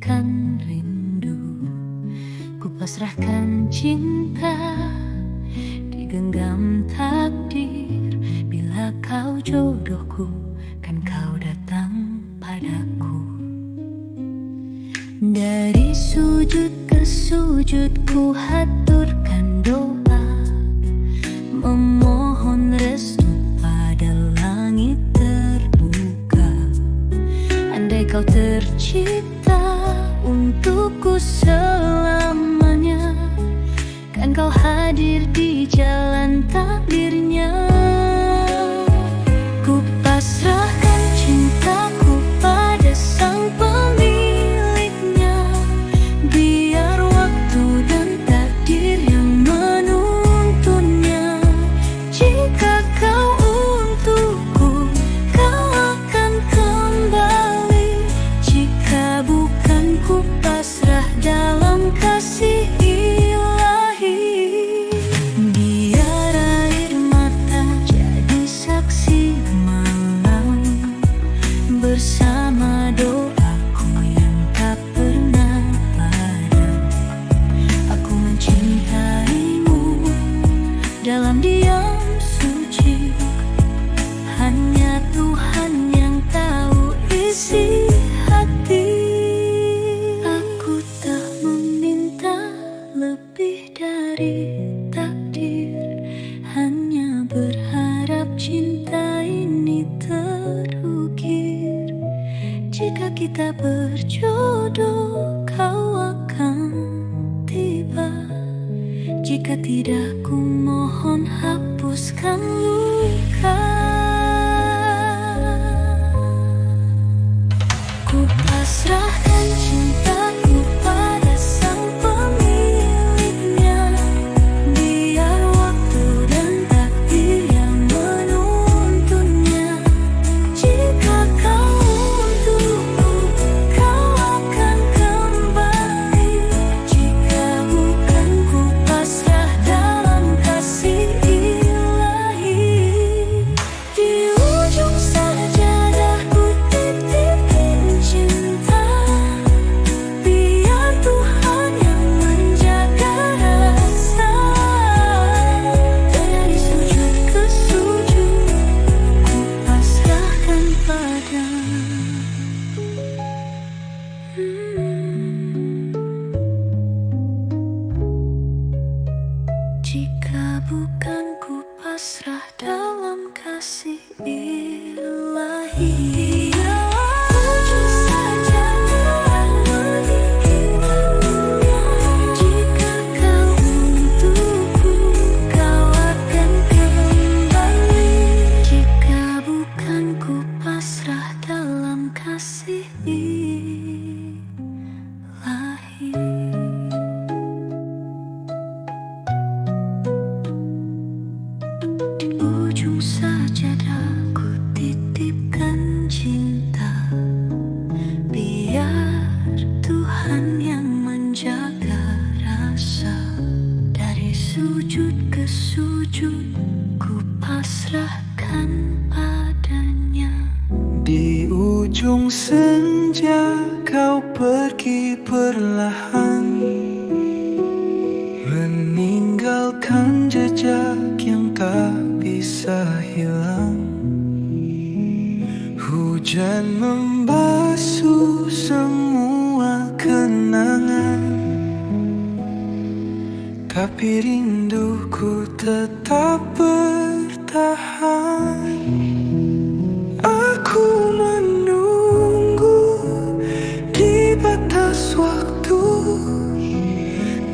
pasrahkan rindu, ku pasrahkan cinta, digenggam takdir. Bila kau jodohku, kan kau datang padaku. Dari sujud ke sujud ku haturkan doa, memohon restu pada langit terbuka. Andai kau tercipta untukku selamanya, kan kau hadir di jalan takdirnya. Ku pasrahkan cintaku pada sang pemiliknya, biar waktu dan takdir yang menuntunnya. Jika kau untukku, kau akan kembali. Jika bukan, ku pasrah dalam kasih ilahi. Biar air mata jadi saksi malam, bersama doaku yang tak pernah padam. Aku mencintaimu dalam diam suci, hanya Tuhan yang tahu isi hati. Aku tak meminta lebih dari takdir, hanya berharap cinta ini terukir. Jika kita berjodoh, kau akan tiba. Jika tidak, ku mohon hapuskan luka. Ku pasrahkan cintaku pada sang pemiliknya, biar waktu dan takdir yang menuntunnya. Jika kau untukku, kau akan kembali. Jika bukan, ku pasrah dalam kasih ilahi. Di ujung sajadah ku titipin cinta, biar Tuhan yang menjaga rasa. Dari sujud ke sujud, ku pasrahkan padamu. Jika bukan, ku pasrah dalam kasih ilahi. Ujung sajadah mengingatnya, jika kau untukku, kau akan kembali. Jika bukan, ku pasrah dalam kasih ilahi. Di ujung sajadah ku titipkan cinta, biar Tuhan yang menjaga rasa. Dari sujud ke sujud, ku pasrahkan padanya. Di ujung senja kau pergi perlahan, meninggalkan jejak yang tak bisa hilang. Hujan membasuh semua kenangan, tapi rinduku tetap bertahan. Aku menunggu di batas waktu,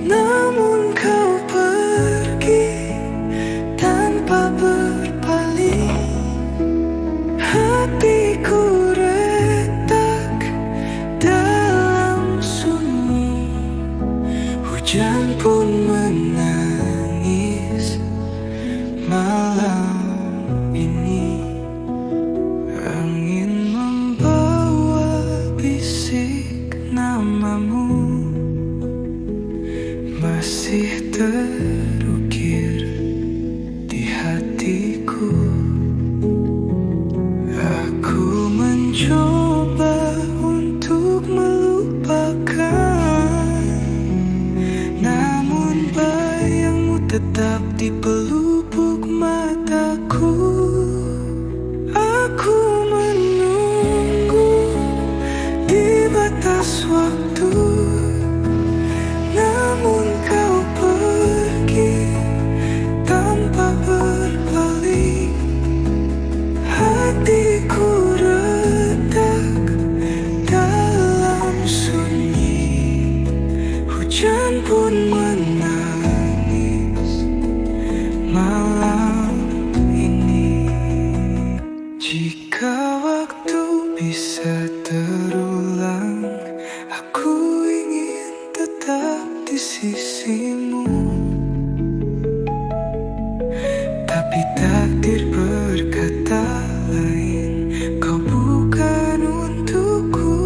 namun kau pergi tanpa berpaling. Hatiku retak dalam sunyi, hujan pun menangis malam ini. Angin membawa bisik namamu, masih terukir di hatiku. Aku mencoba untuk melupakan waktu, namun kau pergi tanpa berpaling. Hatiku retak dalam sunyi, hujan pun menangis malam ini. Jika waktu bisa terulang, aku ingin tetap di sisimu. Tapi takdir berkata lain, kau bukan untukku.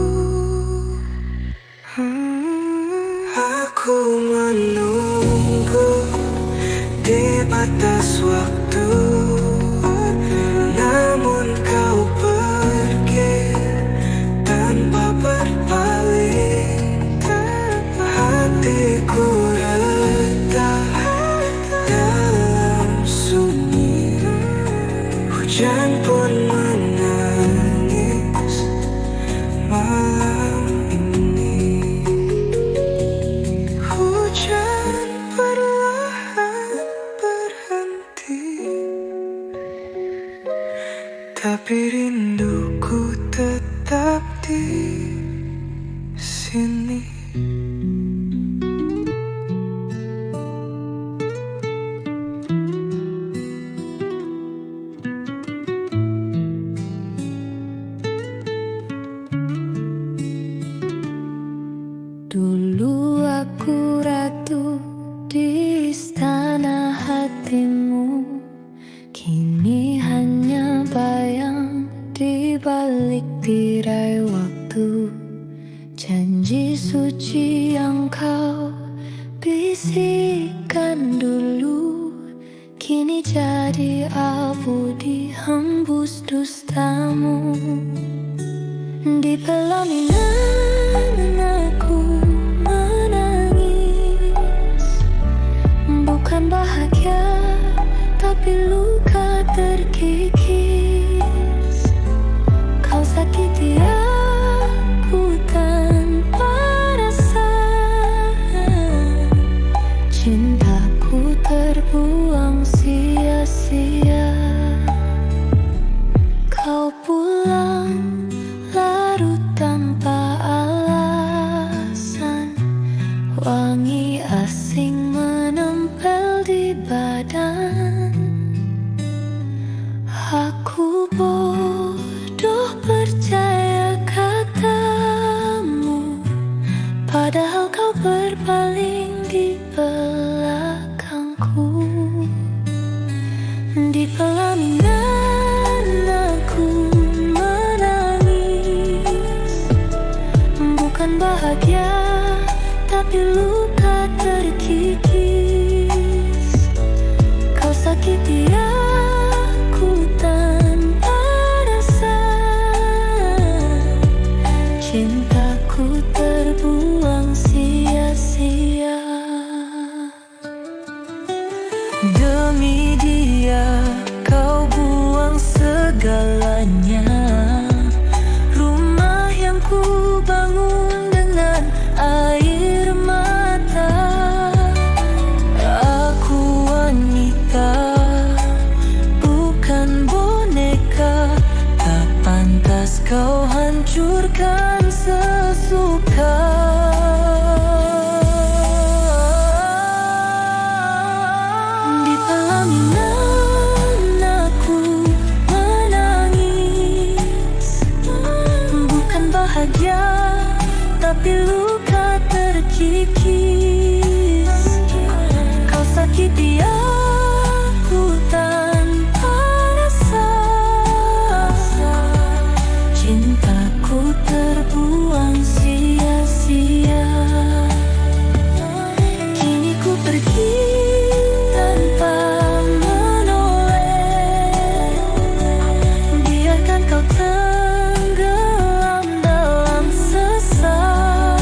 Aku menunggu di batas waktu, namun kau pergi tanpa berpaling. Hatiku retak dalam sunyi, hujan pun menangis malam ini. Hujan perlahan berhenti, tapi rinduku tetap di sini. Dulu aku ratu di istana hatimu, kini hanya bayang di balik tirai waktu. Janji suci yang kau bisikkan dulu, kini jadi abu dihembus dustamu. Di pelaminan aku menangis, bukan bahagia tapi luka terkikis. Kau sakiti aku tanpa rasa, cintaku terbuang sia-sia. Kau pulang larut tanpa alasan, wangi asing menempel di badan. Aku bodoh percaya katamu, padahal kau berpaling di belakangku. Di pelaminan aku menangis, bukan bahagia tapi luka terkikis. Kau sakiti aku tanpa rasa, cintaku terbuang sia-sia. Demi dia kau buang segalanya, rumah yang ku bangun dengan air mata. Aku wanita, bukan boneka, tak pantas kau hancurkan sesuka. Di pelaminan aku menangis, bukan bahagia tapi luka terkikis. Kau sakiti aku tanpa rasa, cintaku terbuang sia-sia. Kini ku pergi tanpa menoleh, biarkan kau tenggelam dalam sesat.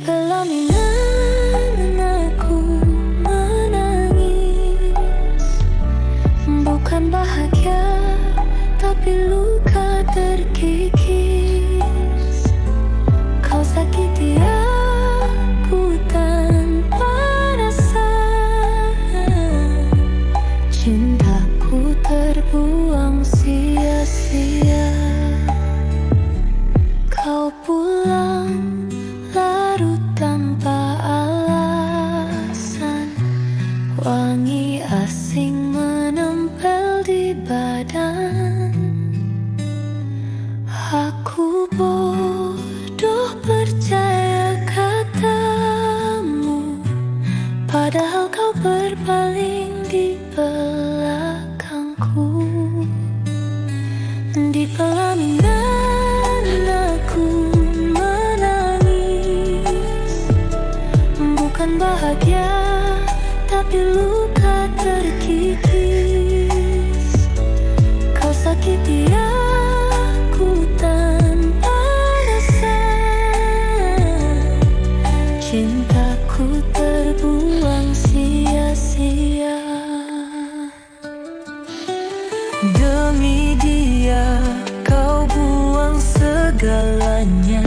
pelaminan aku menangis, bukan bahagia tapi luka terkikis. Kau sakiti aku tanpa rasa, cintaku terbuang sia-sia. Kau pulang larut tanpa alasan, wangi asing menempel di badan. Aku bodoh percaya katamu, padahal kau berpaling di belakangku. Di pelaminan aku menangis, bukan bahagia tapi luka terkikis. Kau sakiti aku tanpa rasa, cintaku terbuang sia-sia. Demi dia kau buang segalanya,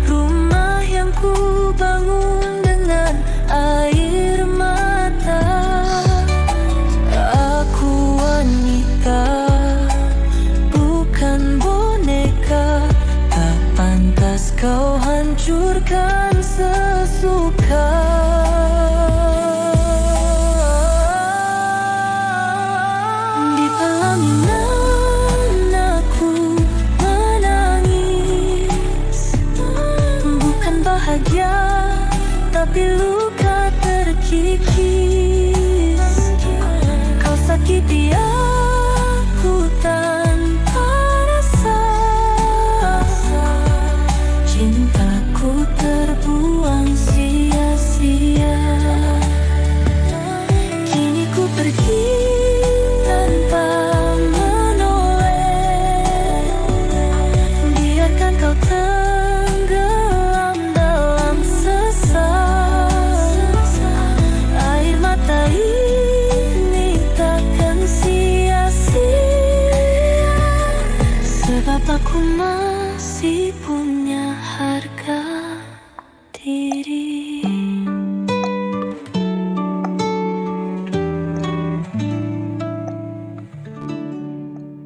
rumah yang ku bangun dengan air mata. Aku wanita, bukan boneka, tak pantas kau hancurkan sesuka. Di pelaminan aku menangis, bukan bahagia tapi luka terkikis. Kau sakiti aku tanpa rasa, cintaku terbuang sia-sia. Kini ku pergi tanpa menoleh, biarkan kau tenggelam dalam sesat. Air mata ini takkan sia-sia, sebab aku masih punya harga diri.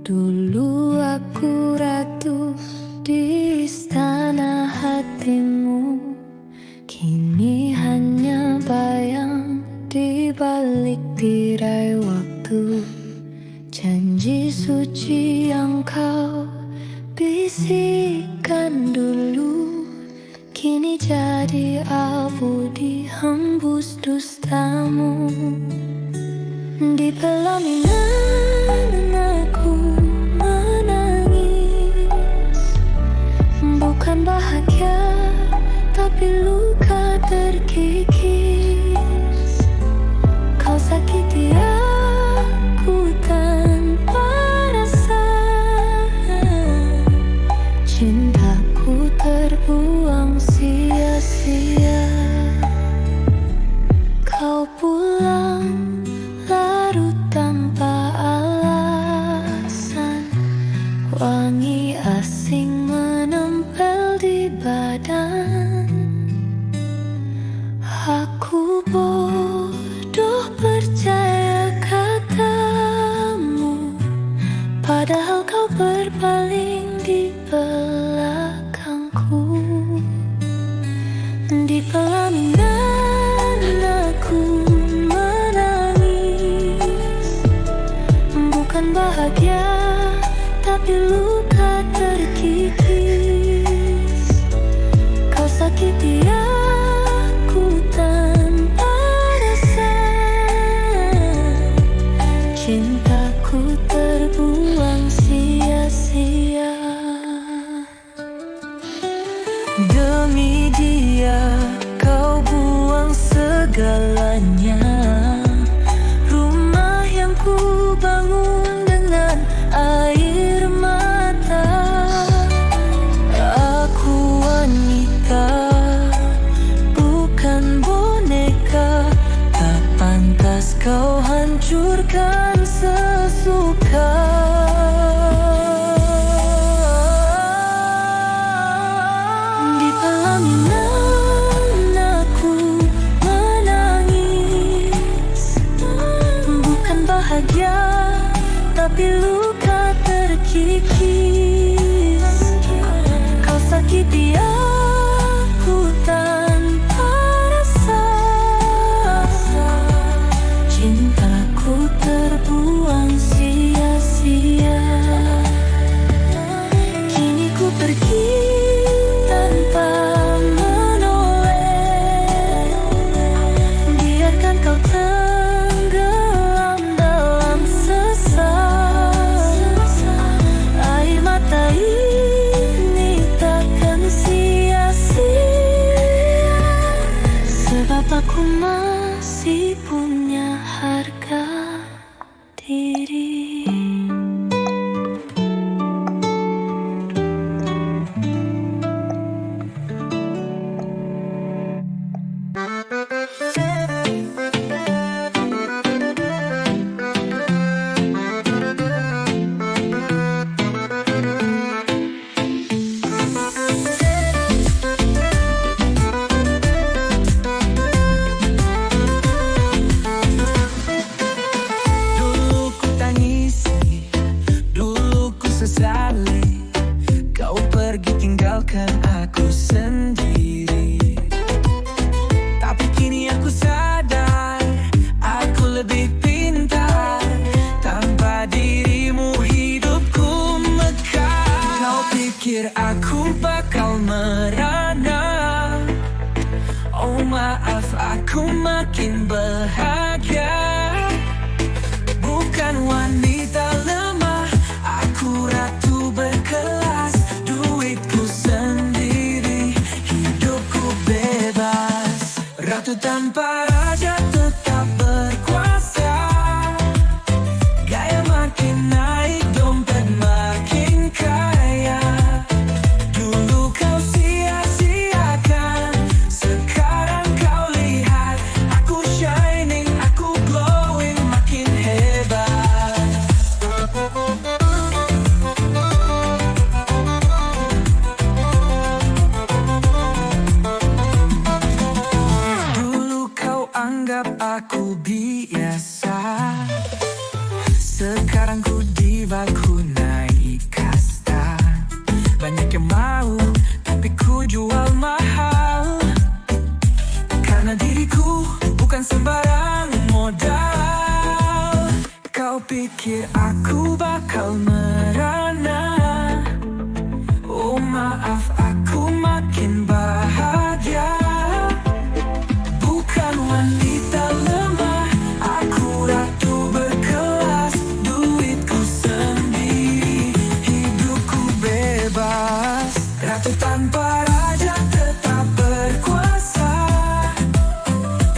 Dulu aku ratu di istana hatimu, kini hanya bayang di balik tirai waktu. Janji suci yang kau bisikkan dulu, kini jadi abu dihembus dustamu. Di pelaminan aku menangis, bukan bahagia tapi luka terkikis. Kau sakiti aku tanpa rasa, cintaku terbuang sia-sia. Kau pulang larut tanpa alasan, wangi asing menempel di badan. Aku bodoh percaya katamu, padahal kau berpaling di belakangku. Di pelaminan aku menangis, bukan bahagia tapi luka terkikis. Kau sakiti aku tanpa rasa, cintaku terbuang sia-sia. tanpa raja tetap berkuasa. Gaya makin naik, dompet makin kaya. Dulu kau sia-siakan, sekarang kau lihat. Aku shining, aku glowing, makin hebat. Dulu kau anggap aku biasa, sekarang ku diva, ku naik kasta. Banyak yang mau, tapi ku jual mahal. Karena diriku bukan sembarang modal. Kau pikir aku bakal merana? Oh maaf, aku makin bahagia. Bukan wanita lemah, aku ratu berkelas. Duitku sendiri, hidupku bebas. Ratu tanpa raja tetap berkuasa.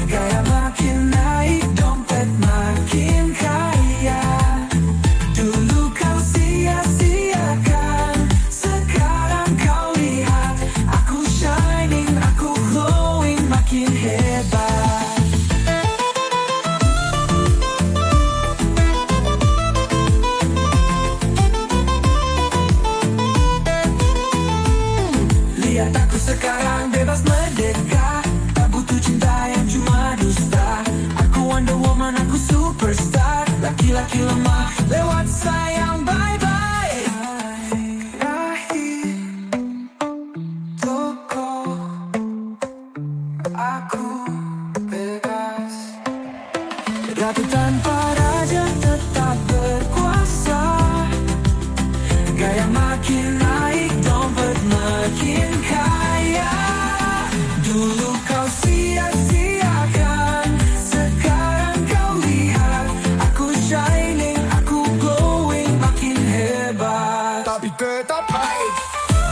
Gaya makin naik, dompet makin kaya. Dulu kau sia-siakan, sekarang kau lihat. Aku shining, aku glowing, makin hebat. Lihat aku sekarang bebas merdeka, tak butuh cinta yang cuma dusta. Aku Wonder Woman, aku superstar. Laki-laki lemah lewat sayang, bye-bye. Rahim toko, aku bebas. Ratu tanpa raja tetap berkuasa. Gaya makin naik, dompet makin kaya. Dulu kau sia-siakan, sekarang kau lihat. Aku shining, aku glowing, makin hebat. Tapi tetap high.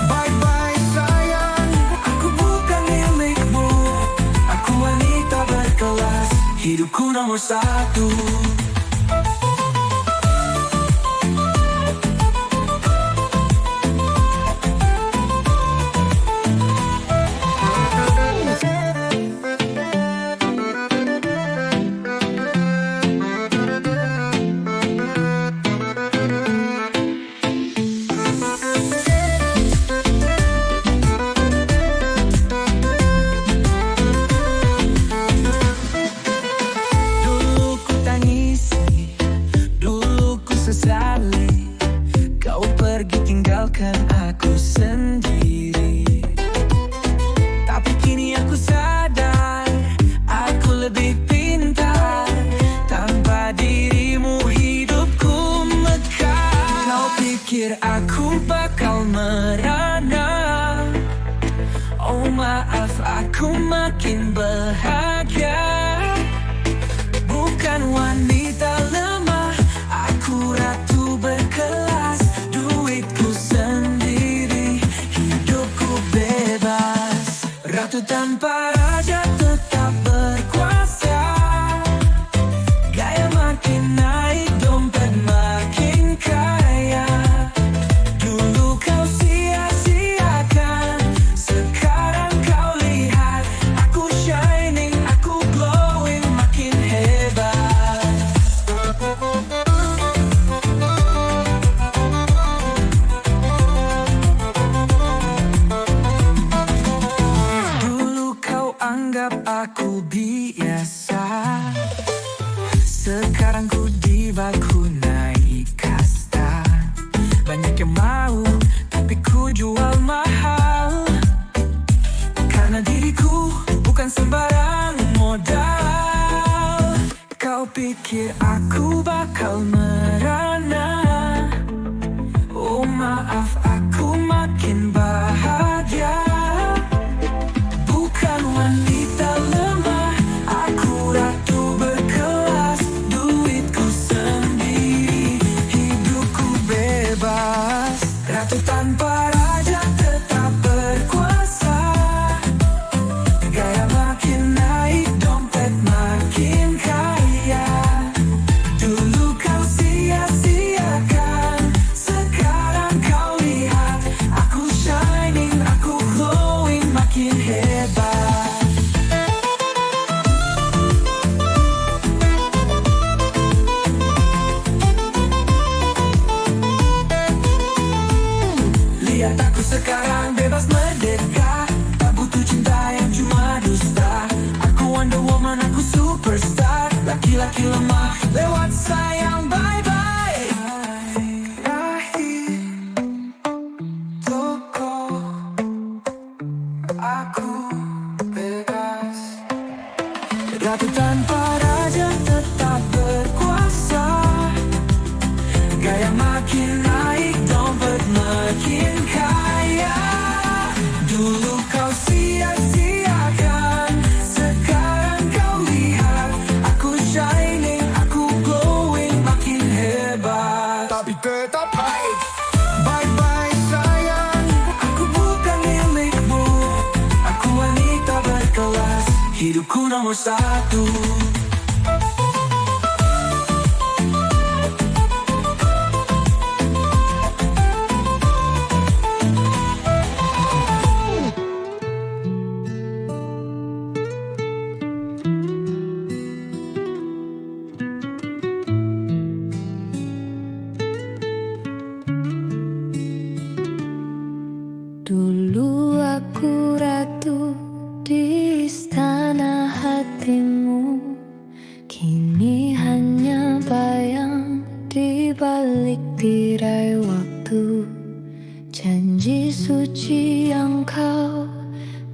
Bye-bye sayang, aku bukan milikmu. Aku wanita berkelas, hidupku nomor satu. Dulu ku tangisi, dulu ku sesali. Kau pergi tinggalkan aku sendiri. Tapi kini aku sadar, aku lebih pintar. Tanpa dirimu hidupku mekar. Kau pikir aku bakal merana? Oh maaf, aku makin bahagia. Bukan wanita lemah, aku ratu berkelas. Duitku sendiri, hidupku bebas. Ratu tanpa raja tetap berkuasa. Gaya makin naik, dompet makin kaya. Dulu kau sia-siakan, sekarang kau lihat. Aku shining, aku glowing, makin hebat. Dulu kau anggap aku biasa, sekarang ku diva, ku naik kasta. Banyak yang mau, tapi ku jual mahal. Karena diriku bukan sembarang modal. Kau pikir aku bakal merana? Oh maaf, aku makin bahagia. Bukan wanita lemah, aku ratu berkelas. Duitku sendiri, hidupku bebas. Ratu tanpa raja tetap berkuasa. Gaya makin naik, laki-laki lemah lewat sayang bye-bye. Berakhir toko, aku bebas. Ratu tanpa raja tetap berkuasa. Gaya makin naik, dompet makin kaya. Dulu kau sia-siakan, sekarang kau lihat. Aku shining, aku glowing, makin hebat. Tapi tetap baik. Bye-bye sayang, aku bukan milikmu. Aku wanita berkelas, hidupku nomor satu. Dulu aku ratu di istana hatimu, kini hanya bayang di balik tirai waktu. Janji suci yang kau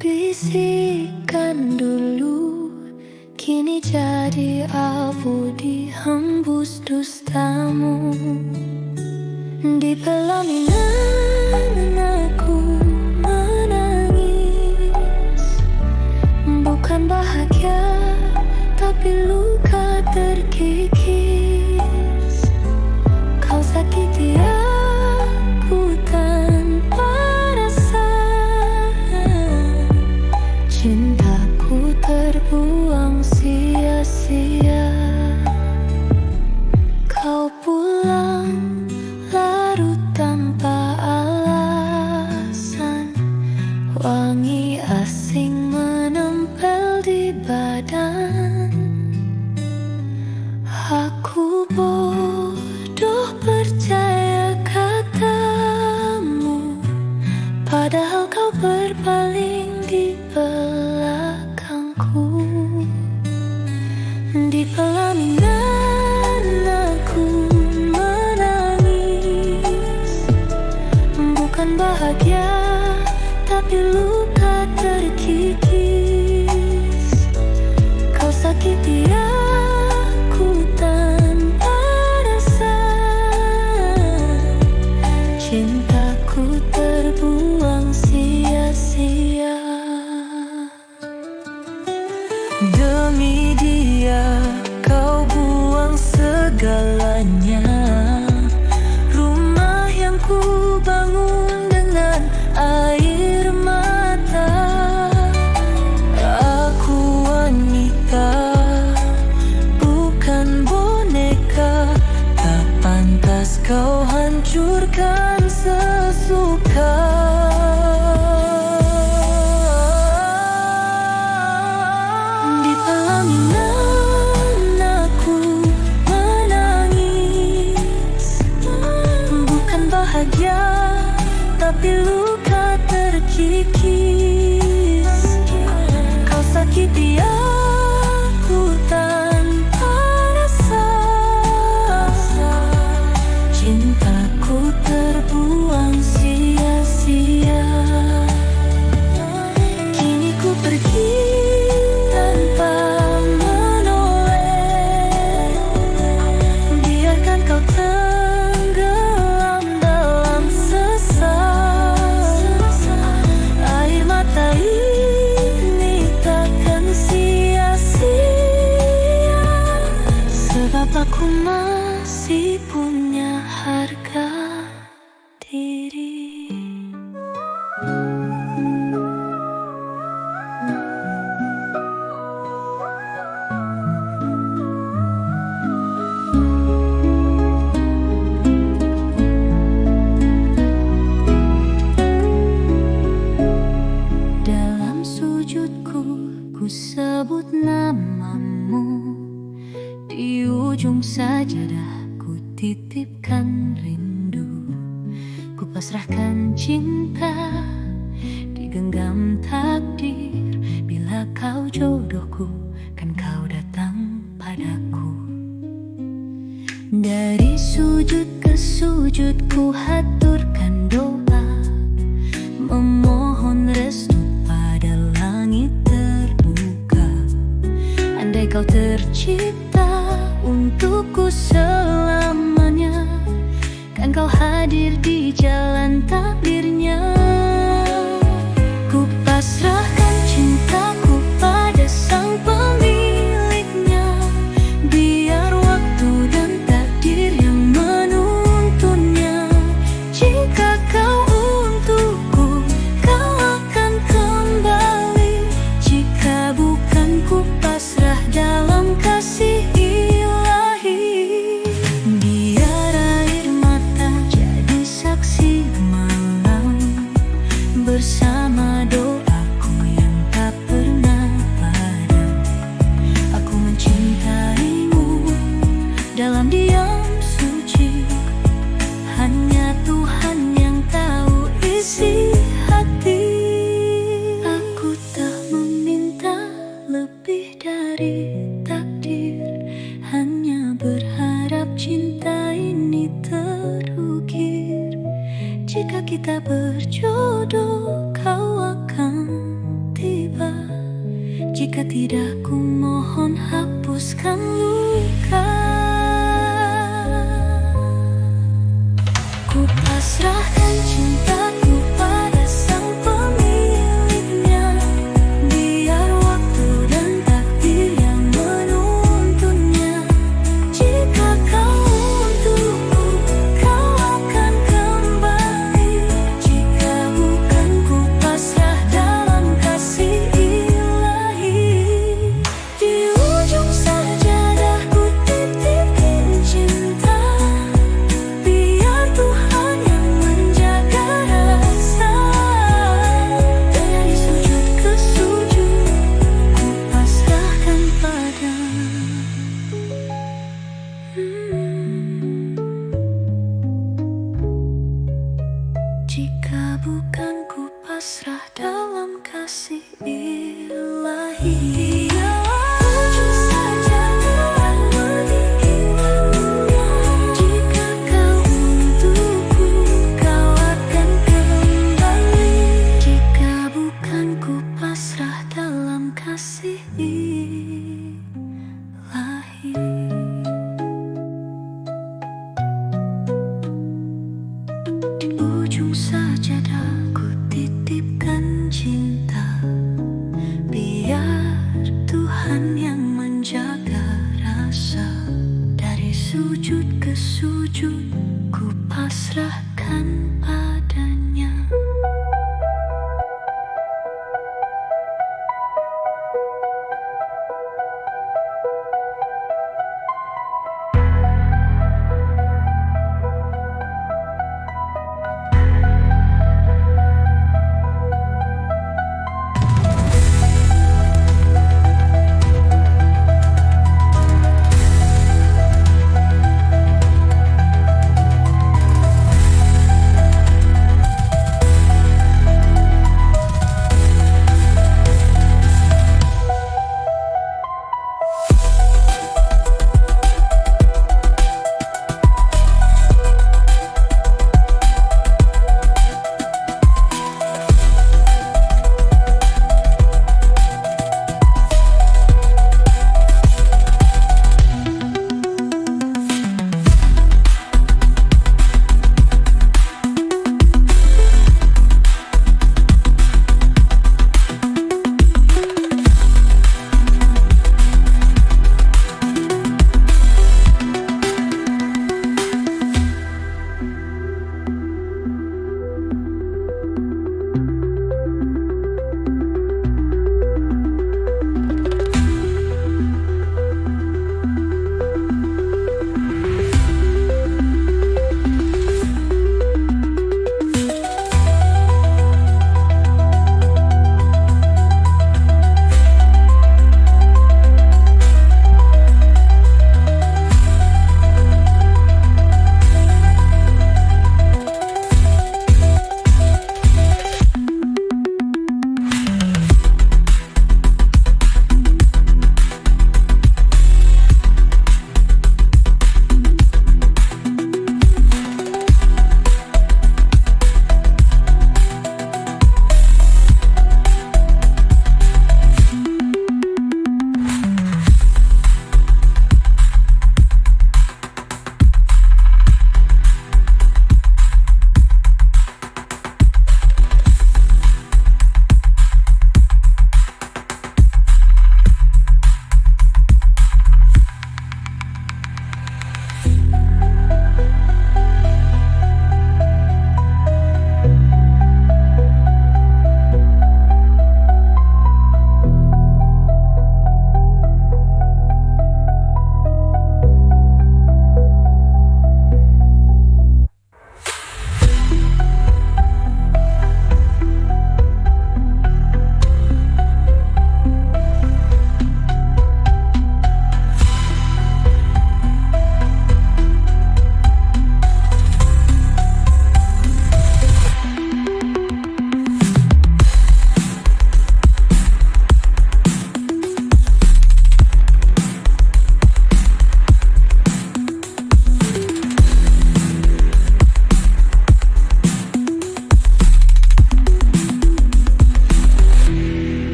bisikkan dulu, kini jadi abu dihembus dustamu. Di pelaminan aku menangis, bukan bahagia tapi luka terkikis. Kau sakiti aku tanpa rasa, cintaku terbuang sia-sia. Kau pulang larut tanpa alasan, wangi asing menempel di badan. Aku bodoh percaya katamu, padahal kau berpaling di belakangku. Di pelaminan aku menangis, bukan bahagia tapi luka terkikis. Kau sakiti aku tanpa rasa, cintaku terbuang sia-sia. Demi dia kau buang segalanya, rumah yang ku bangun dengan air mata. Aku wanita, bukan boneka, tak pantas kau hancurkan sesuka. Di pelaminan aku menangis, bukan bahagia tapi luka terkikis. Kau sakiti aku tanpa rasa, cintaku terbuang sia-sia. Kini ku pergi tanpa menoleh, biarkan kau tenggelam dalam sesat. Air mata ini takkan sia-sia, sebab aku masih punya harga diri. Dalam sujudku ku sebut namamu, di ujung sajadah ku titipkan rindu. Ku pasrahkan cinta, digenggam takdir. Bila kau jodohku, kan kau datang padaku. Dari sujud ke sujud ku haturkan doa, memohon restu pada langit terbuka. Andai kau tercipta untukku selamanya, kan kau hadir di jalan takdirnya. Ku pasrahkan cintaku pada sang pemiliknya, biar waktu dan takdir yang menuntunnya. Jika kau untukku, kau akan kembali. Jika bukan, ku pasrah dalam kasih ilahi. Biar air mata jadi saksi malam, bersama doaku yang tak pernah padam. Aku mencintaimu dalam diam suci, hanya Tuhan yang tahu isi hati. Aku tak meminta lebih dari takdir, hanya berharap cinta ini terukir. Jika kita berjodoh, kau akan tiba. Jika tidak, ku mohon hapuskan luka. Ku pasrahkan cintaku pada sang pemiliknya, biar waktu dan takdir yang menuntunnya. Jika kau untukku, kau akan kembali. Jika bukan, ku pasrah dalam kasih ilahi. Di ujung sajadah ku titipin cinta, biar Tuhan yang menjaga rasa. Dari sujud ke sujud, ku pasrahkan pada. Jika bukan, ku pasrah dalam kasih ilahi. Ujung sajadah meningginya, jika kau untukku, kau akan kembali. Jika bukan, ku pasrah dalam kasih ilahi. Di ujung sajadah ku titipkan cinta, biar Tuhan yang menjaga rasa. Dari sujud ke sujud, ku pasrahkan padanya.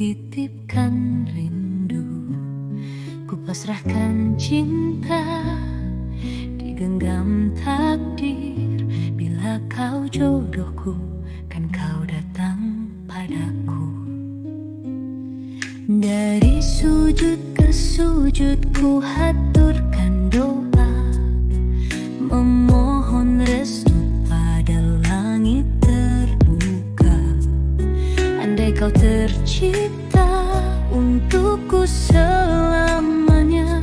titipkan rindu, ku pasrahkan cinta, digenggam takdir. Bila kau jodohku, kan kau datang padaku. Dari sujud ke sujud ku haturkan doa, memohon restu pada langit terbuka. Andai kau tercipta untukku selamanya,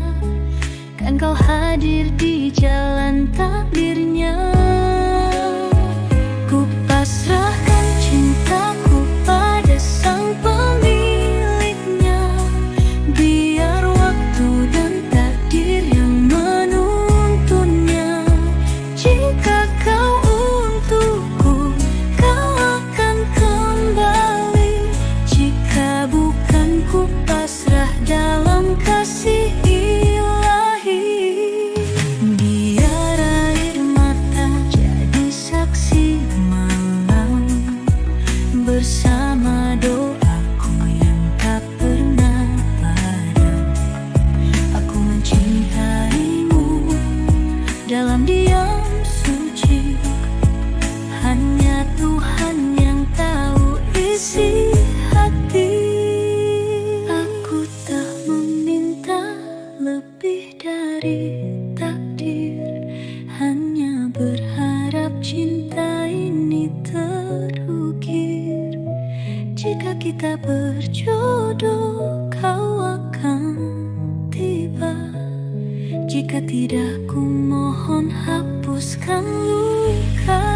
kan kau hadir di jalan takdirnya. Ku pasrahkan cintaku pada sang pemiliknya, biar waktu dan takdir yang menuntunnya. Jika kau untukku, kau akan kembali. Jika bukan, ku pasrah dalam kasih ilahi. Biar air mata jadi saksi malam, bersama doaku yang tak pernah padam. Aku mencintaimu dalam diam suci, hanya Tuhan yang tahu isi hati. Aku tak meminta lebih dari takdir, hanya berharap cinta ini terukir. Jika kita berjodoh, kau akan tiba. Jika tidak, ku mohon hapuskan luka.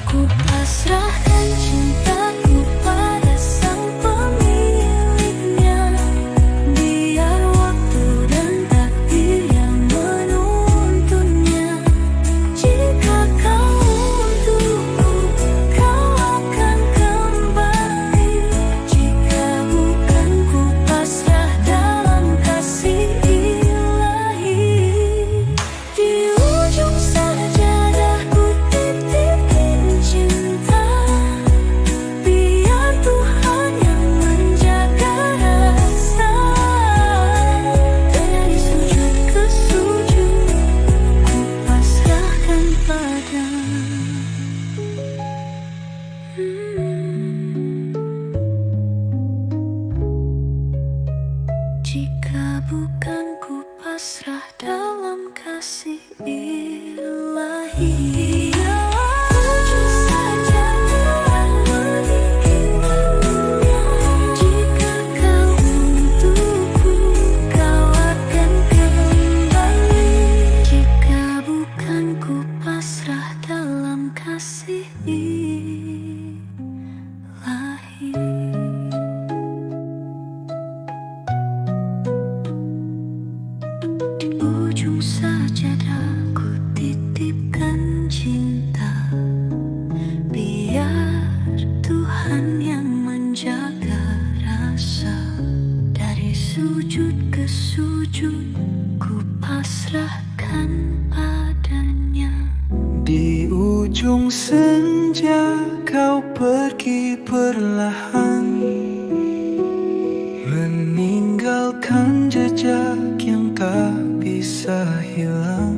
Ku pasrahkan cintaku pada sang pemiliknya, biar waktu dan takdir yang menuntunnya. Jika kau untukku, kau akan kembali. Jika bukan, ku pasrah dalam kasih ilahi. Di ujung sajadah ku titipin cinta, biar Tuhan yang menjaga rasa. Dari sujud ke sujud, ku pasrahkan pada. Jika bukan, ku pasrah dalam kasih ilahi. Ujung saja Tuhan menginginkannya. Jika kau untukku, kau akan kembali. Jika bukan, ku pasrah dalam kasih ilahi. Di ujung sajadah ku titipkan cinta, biar Tuhan yang menjaga rasa. Dari sujud ke sujud, ku pasrahkan padanya. Di ujung senja kau pergi perlahan, meninggalkan jejak yang tak bisa hilang.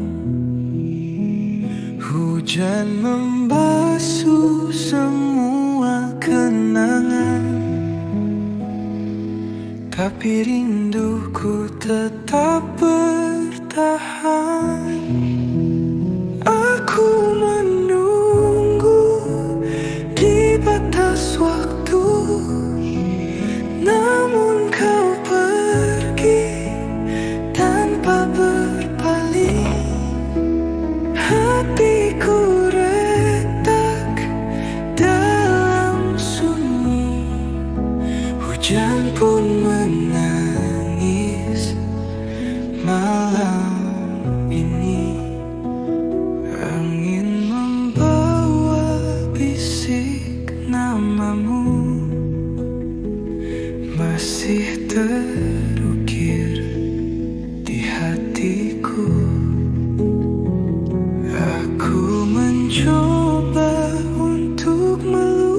Hujan membasuh semua kenangan, tapi rinduku tetap bertahan. Aku menunggu di batas waktu, namun kau pergi tanpa berpaling. Hatiku retak dalam sunyi, hujan pun menangis malam ini. Angin membawa bisik namamu, masih terukir di hatiku. Aku mencoba untuk melukaimu,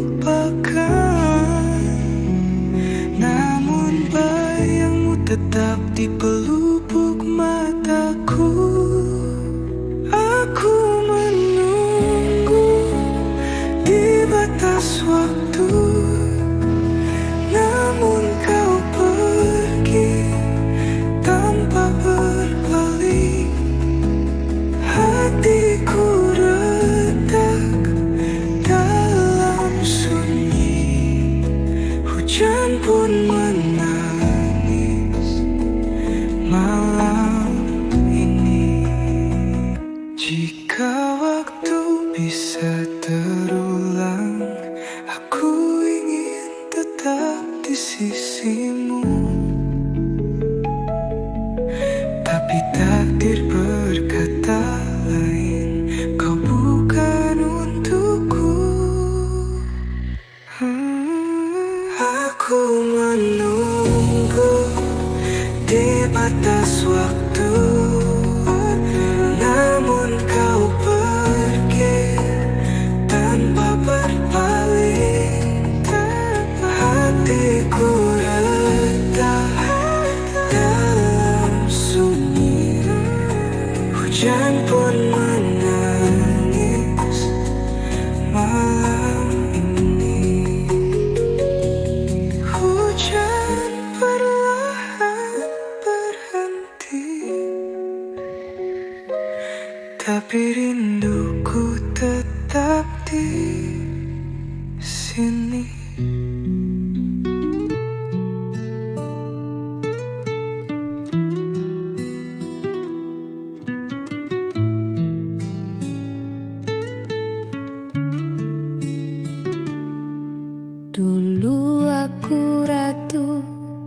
tetap di pelupuk mataku. Aku menunggu di batas waktu, namun kau pergi tanpa berpaling. Hatiku retak dalam sunyi, hujan pun menangis malam ini. Jika waktu bisa terulang, aku ingin tetap di sisimu. Tapi takdir berkata lain, kau bukan untukku. Aku menunggu di batas waktu, namun kau pergi tanpa berpaling. Hatiku retak dalam sunyi, hujan pun menangis malam ini. Hujan perlahan berhenti, tapi rinduku tetap di sini. Dulu aku ratu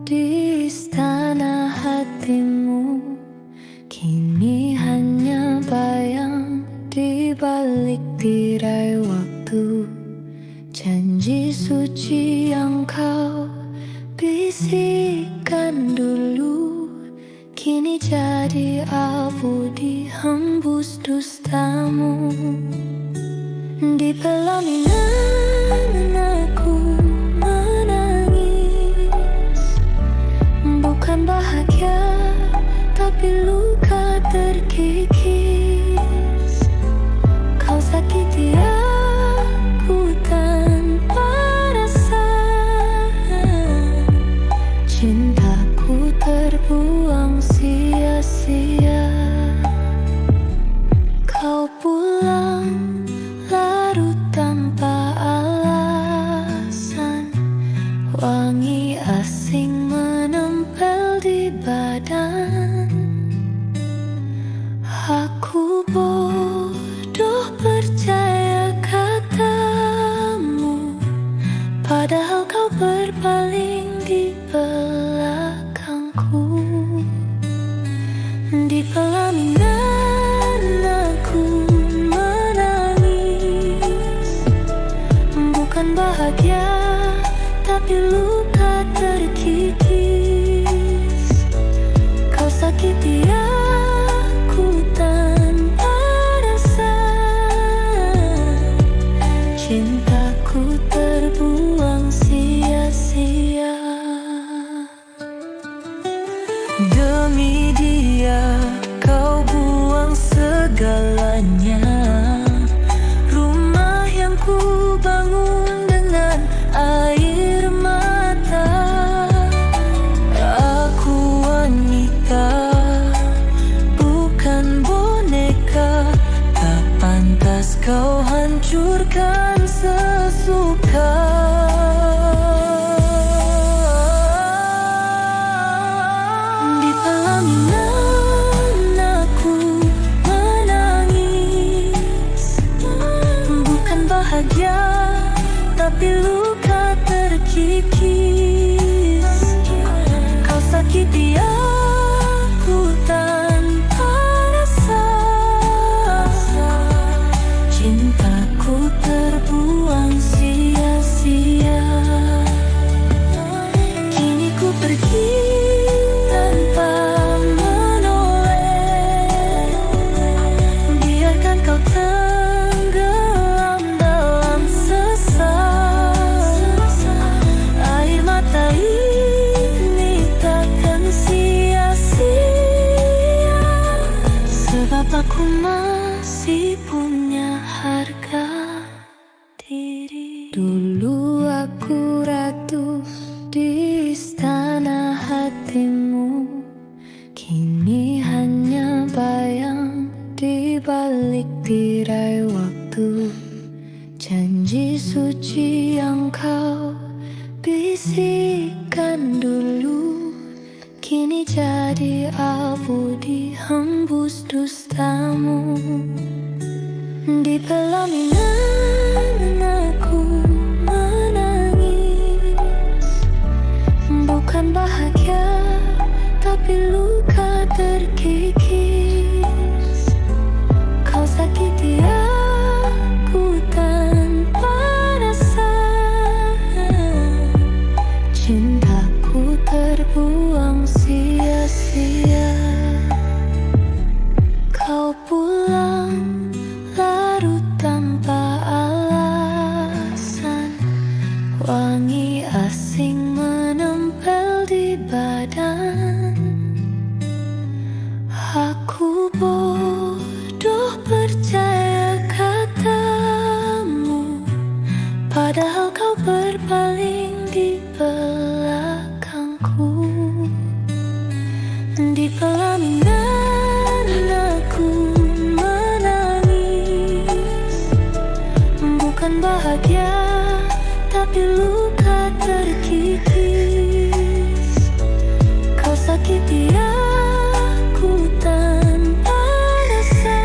di istana hatimu, kini hanya bayang di balik tirai waktu. Janji suci yang kau bisikkan dulu, kini jadi abu dihembus dustamu. Di pelaminan aku menangis, bukan bahagia tapi luka terkikis. Kau sakiti aku tanpa rasa, cintaku terbuang sia-sia. Kau pulang larut tanpa alasan, wangi asing menempel di badan. Aku bodoh percaya katamu, padahal kau berpaling di belakangku. Di pelaminan aku menangis, bukan bahagia tapi luka terkikis. Kau sakiti aku tanpa rasa, cintaku terbuang sia-sia. Demi dia kau buang segalanya, rumah yang ku bangun dengan air mata. Aku wanita, bukan boneka, tak pantas kau hancurkan sesuka. Di pelaminan aku menangis, bukan bahagia tapi luka terkikis. Kau sakiti aku tanpa rasa, cintaku terbuang sia-sia. Kini ku pergi tanpa menoleh, biarkan kau tenggelam dalam sesat. Air aku ratu di istana hatimu, kini hanya bayang di balik tirai waktu. Janji suci yang kau bisikkan dulu, kini jadi abu dihembus dustamu. Di pelaminan aku menangis, bukan bahagia tapi luka terkikis. Kau sakiti aku tanpa rasa, cintaku terbuang sia-sia. Kau pulang larut tanpa alasan, wangi asing menempel di badan. Aku bodoh percaya katamu, padahal kau berpaling di belakangku. Di pelaminan aku menangis, bukan bahagia tapi luka terkikis. Kau sakiti aku tanpa rasa,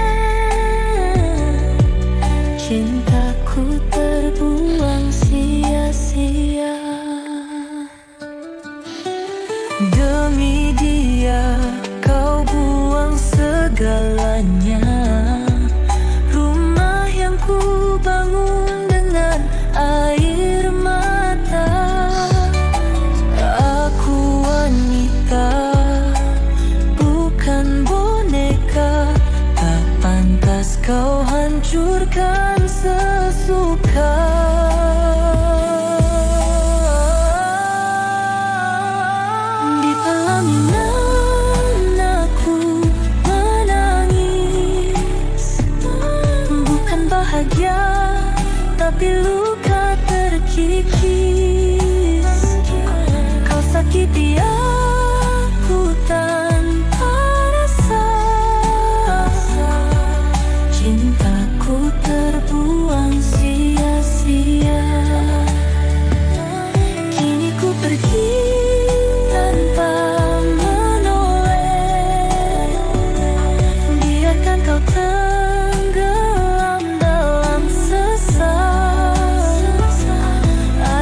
cintaku terbuang sia-sia. Demi dia kau buang segalanya, rumah yang ku bangun dengan air mata. Aku wanita, bukan boneka, tak pantas kau hancurkan sesuka. Di pelaminan aku menangis, bukan bahagia tapi luka terkikis. Kau sakiti aku tanpa rasa, cintaku terbuang sia-sia. Kini ku pergi tanpa menoleh, biarkan kau tenggelam dalam sesat.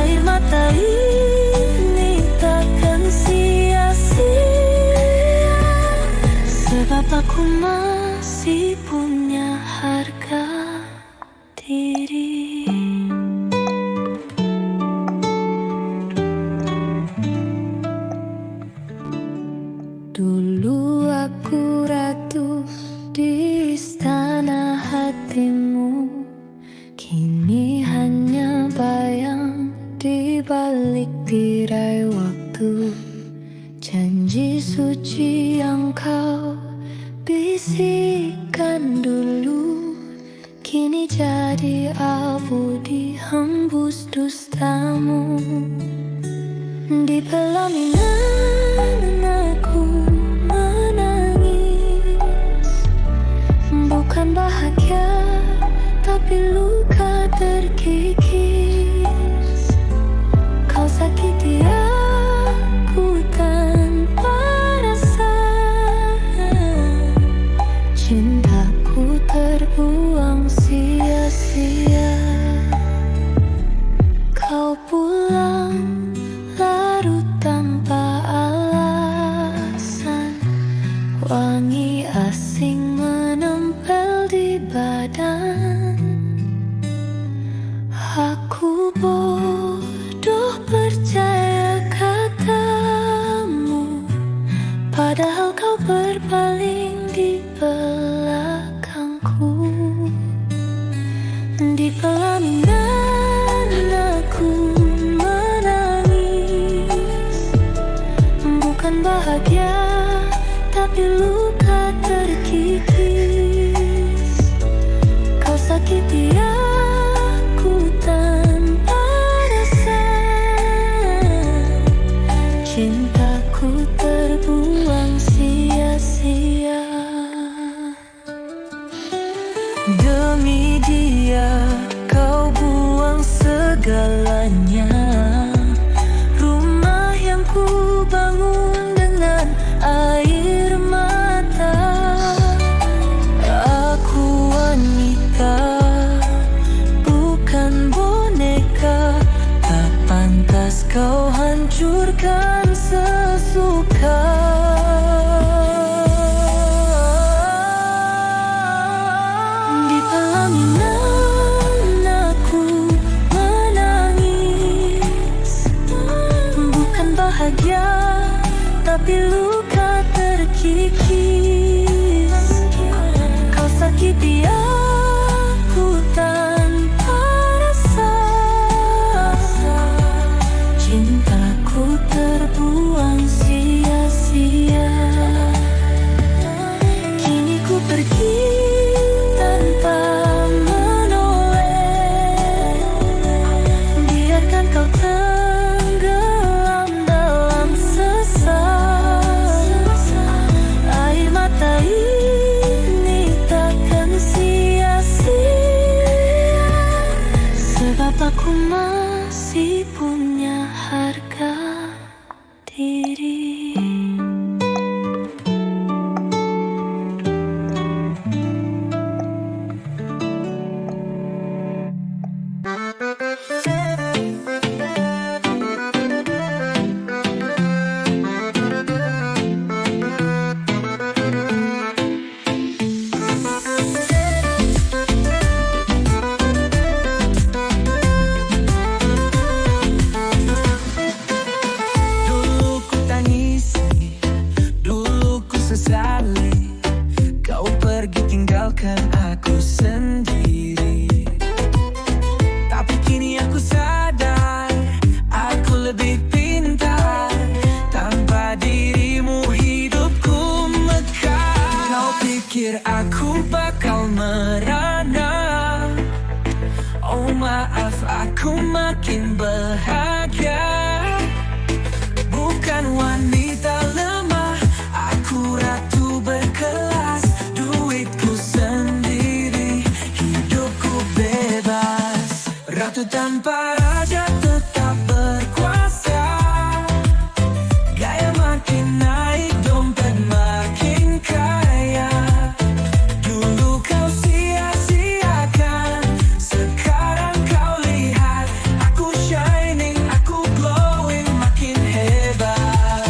Air mata ini takkan sia-sia, sebab aku masih punya harga diri. Dulu aku ratu di istana hatimu, kini hanya bayang di balik tirai waktu. Janji suci yang kau bisikkan dulu, kini jadi abu dihembus dustamu. Di pelaminan aku menangis, bukan bahagia tapi luka terkikis. Kau sakiti aku tanpa rasa, cintaku terbuang sia-sia. Kau pulang larut tanpa alasan, wangi asing menempel di badan. Aku bodoh percaya katamu, padahal kau berpaling di belakangku. Di pelaminan aku semuanya. Rumah yang ku bangun dengan air mata. Aku wanita, bukan boneka. Tak pantas kau hancurkan sesuka. Di pelaminan aku menangis, bukan bahagia tapi luka terkikis. Kau sakiti aku tanpa rasa, cintaku terbuang sia-sia. Kini ku pergi tanpa menoleh, biarkan kau tenggelam dalam sesal. Air mata ini takkan sia-sia, sebab aku masih punya harga diri. Dulu ku tangisi, dulu ku sesali, kau pergi tinggalkan aku sendiri. Tapi kini aku sadar, aku lebih pintar. Tanpa dirimu hidupku mekar. Kau pikir aku bakal merana? Oh maaf, aku makin bahagia. Bukan wanita lemah, aku ratu berkelas. Duitku sendiri, hidupku bebas. Ratu tanpa raja tetap berkuasa. Gaya makin naik, dompet makin kaya. Dulu kau sia-siakan, sekarang kau lihat. Aku shining, aku glowing, makin hebat.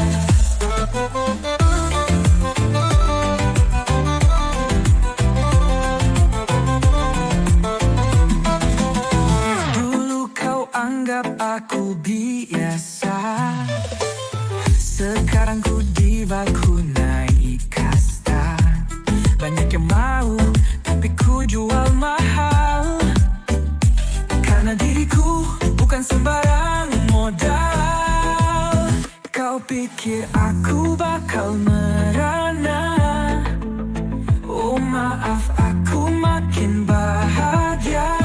Dulu kau anggap aku biasa, sekarang ku diva, ku naik kasta. Banyak yang mau, tapi ku jual mahal. Karena diriku bukan sembarang modal. Kau pikir aku bakal merana? Oh maaf, aku makin bahagia.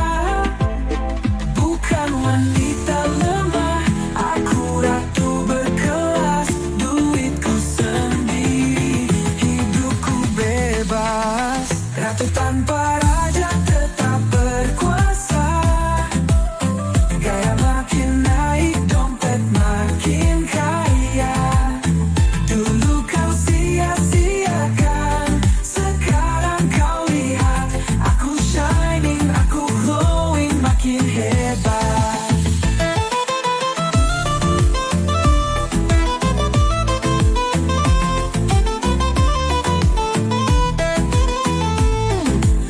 Bukan wanita lemah, aku ratu berkelas. Duitku sendiri, hidupku bebas. Ratu tanpa raja tetap berkuasa. Gaya makin naik, dompet makin kaya. Dulu kau sia-siakan, sekarang kau lihat. Aku shining, aku glowing, makin hebat.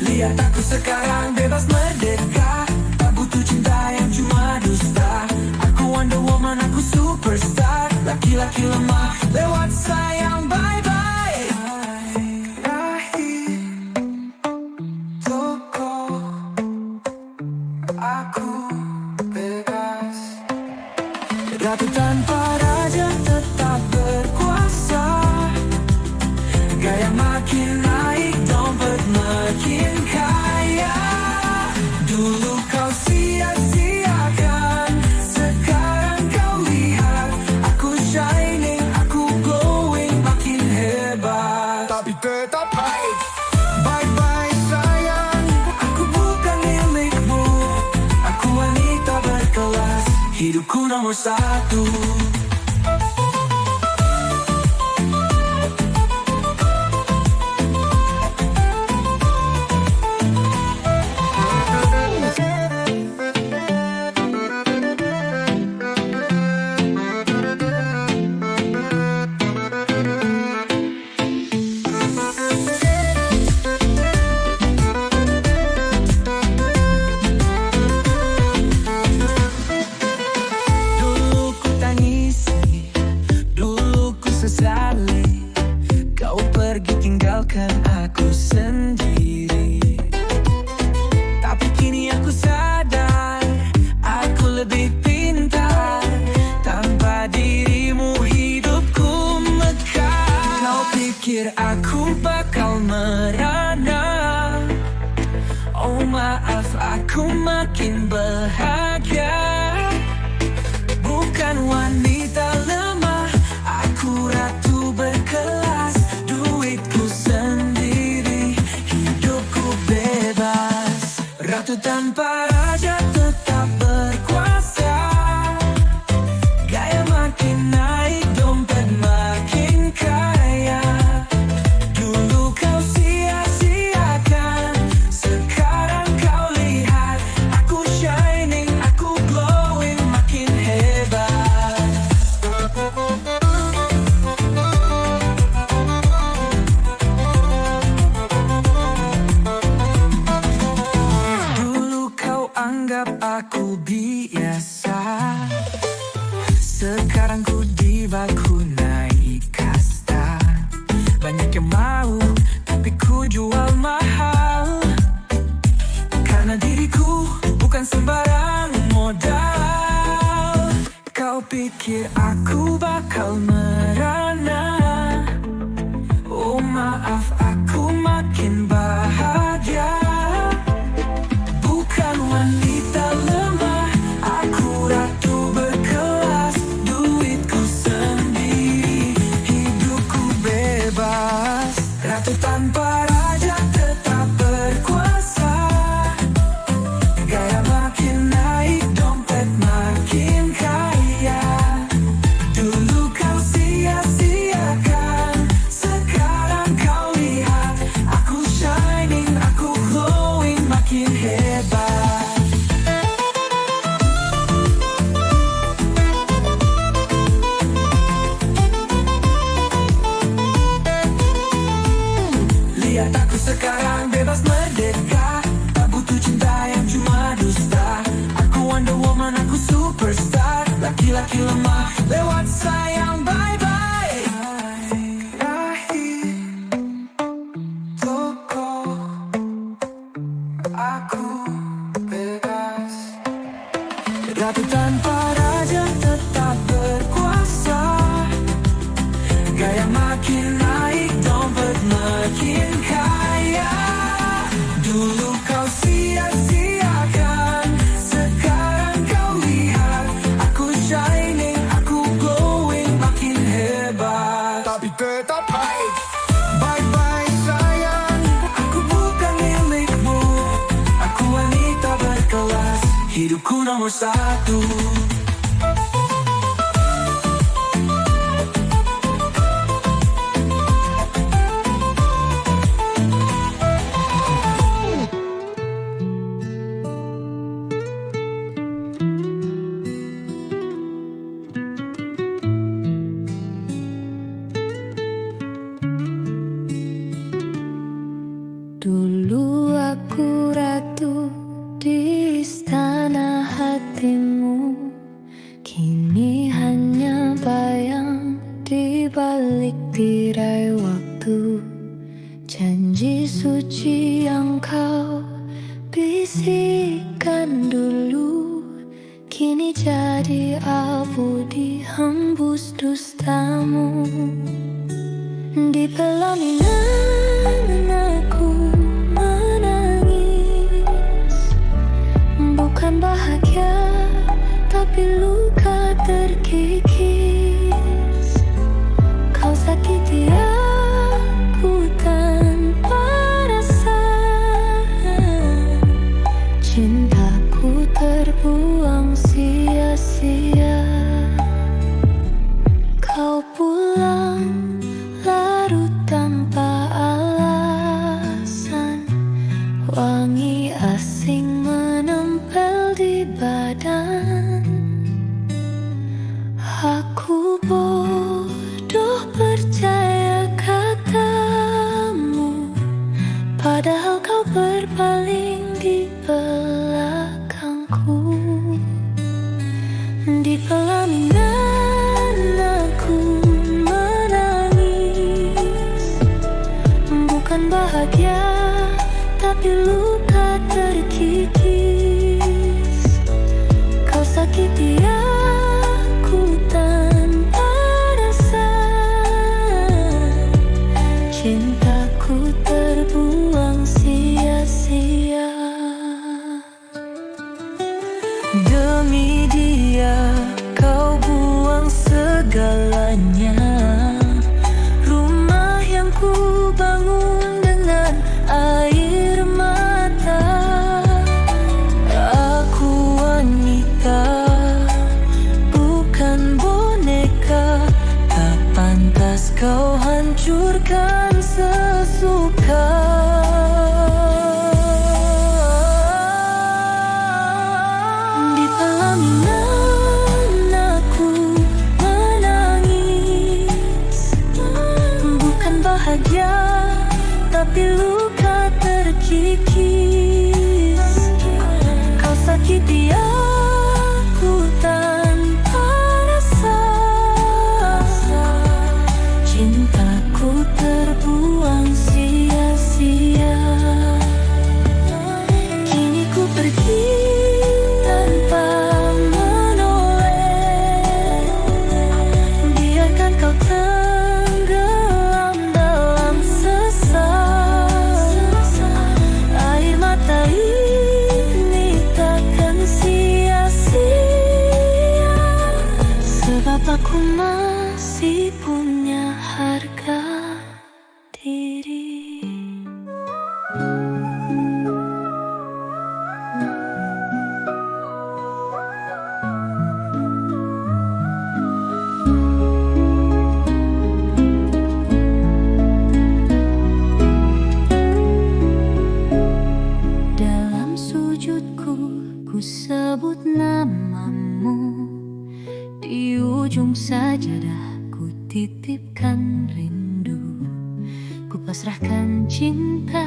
Lihat aku sekarang bebas merdeka, tak butuh cinta yang cuma dusta. Aku Wonder Woman, aku superstar. Laki-laki lemah lewat sayang, bye-bye. Rahim toko, aku bebas. Ratu tanpa raja tetap berkuasa. Gaya makin naik, dompet makin kaya. Dulu kau sia-siakan, sekarang kau lihat. Aku shining, aku glowing, makin hebat. Tapi tetap baik. Bye-bye sayang, aku bukan milikmu. Aku wanita berkelas. Hidup hidupku nomor satu. Kau pergi tinggalkan aku sendiri. Tapi kini aku sadar, aku lebih pintar. Tanpa dirimu hidupku mekar. Kau pikir aku bakal merana? Oh maaf, aku makin bahagia. Bukan wanita lemah, aku ratu berkelas. Duitku sendiri, hidupku bebas. Ratu tanpa raja tetap berkuasa. Gaya makin naik, dompet makin kaya. Dulu kau sia-siakan, sekarang kau lihat. Aku shining, aku glowing, makin hebat. Dulu kau anggap aku biasa, sekarang ku diva, ku naik kasta. Banyak yang mau, tapi ku jual mahal. Karena diriku bukan sembarang modal. Kau pikir aku bakal merana? Oh maaf, aku makin bahagia. Bukan wanita lemah, aku ratu berkelas. Duitku sendiri, hidupku bebas. Ratu tanpa raja tetap berkuasa. Gaya makin naik, dompet makin kaya. Dulu kau sia-siakan, sekarang kau lihat. Aku shining, aku glowing, makin hebat. Lihat aku sekarang bebas merdeka. Tak butuh cinta yang cuma dusta. Aku Wonder Woman, aku superstar. Laki-laki lemah lewat sayang, bye-bye. Akhir toko, aku bebas. Ratu tanpa raja tetap berkuasa. Gaya makin naik, dompet makin kaya. Dulu kau sia-siakan, sekarang kau lihat. Aku shining, aku glowing, makin hebat. Tapi tetap baik. Bye-bye sayang, aku bukan milikmu. Aku wanita berkelas, hidupku nomor satu. Dulu aku ratu di istana hatimu. Kini hanya bayang di balik tirai waktu. Janji suci yang kau bisikkan dulu, kini jadi abu dihembus dustamu. Di pelaminan aku menangis, bukan bahagia tapi luka terkikis. Kau sakiti aku tanpa rasa, cintaku terbuang sia-sia. Di pelaminan aku menangis, bukan bahagia tapi luka terkikis. Kau sakiti aku tanpa rasa, cintaku terbuang sia-sia. Demi dia kau buang segalanya, rumah yang ku bangun dengan air mata. Aku wanita, bukan boneka, tak pantas kau hancurkan sesuka. Di pelaminan aku menangis, bukan bahagia tapi luka terkikis. Kau sakiti aku tanpa rasa, cintaku terbuang sia-sia. Kini ku pergi tanpa menoleh, biarkan kau tenggelam dalam sesat. Air mata ini takkan sia-sia, sebab aku masih punya harga diri. Dalam sujudku ku sebut namamu, di ujung sajadah ku titipkan rindu. Ku pasrahkan cinta,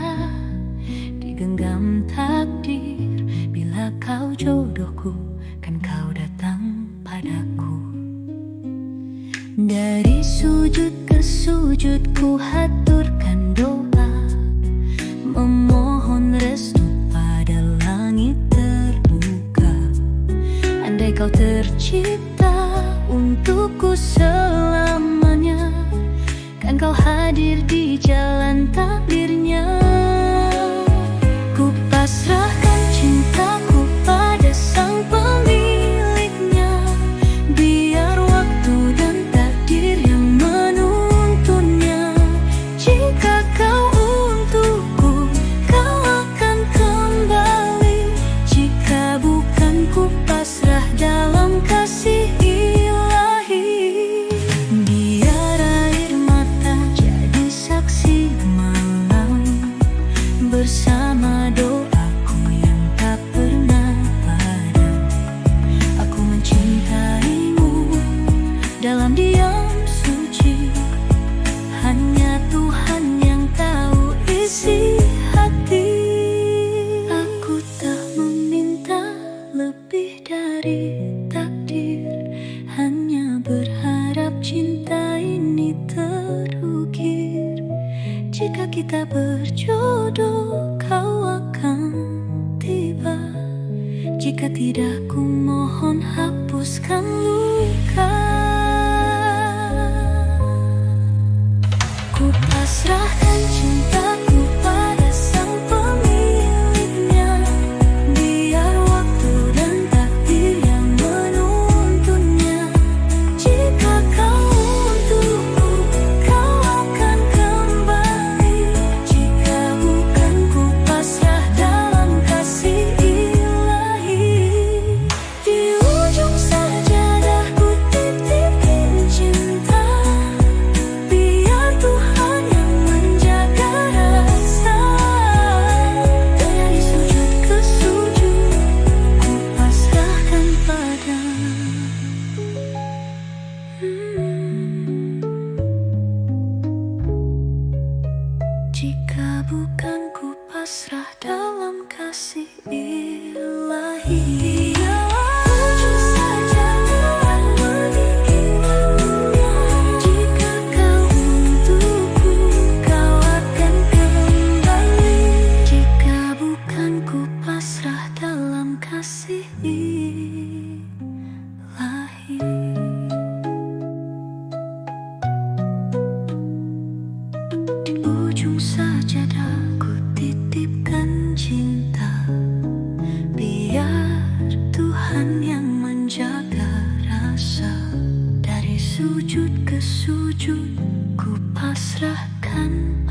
digenggam takdir. Bila kau jodohku, kan kau datang padaku. Dari sujud ke sujud ku haturkan doa, memohon restu pada langit terbuka. Andai kau tercipta untukku selamanya, kan kau hadir di jalan takdirnya. Ku pasrahkan cintaku pada sang pemiliknya, biar waktu dan takdir yang menuntunnya. Jika kau untukku, kau akan kembali. Jika bukan, ku pasrah dalam kasih ilahi. Biar air mata jadi saksi malam, bersama doaku yang tak pernah padam. Aku mencintaimu dalam diam suci, hanya Tuhan yang tahu isi hati. Aku tak meminta lebih dari takdir, hanya berharap cinta ini terukir. Jika kita berjodoh, kau akan tiba. Jika tidak, ku mohon hapuskan luka. Ku pasrahkan cintaku pada sang pemiliknya, biar waktu dan takdir yang menuntunnya. Jika kau untukku, kau akan kembali. Jika bukan, ku pasrah dalam kasih ilahi. Di ujung saja kuasa. Dari sujud ke sujud ku pasrahkan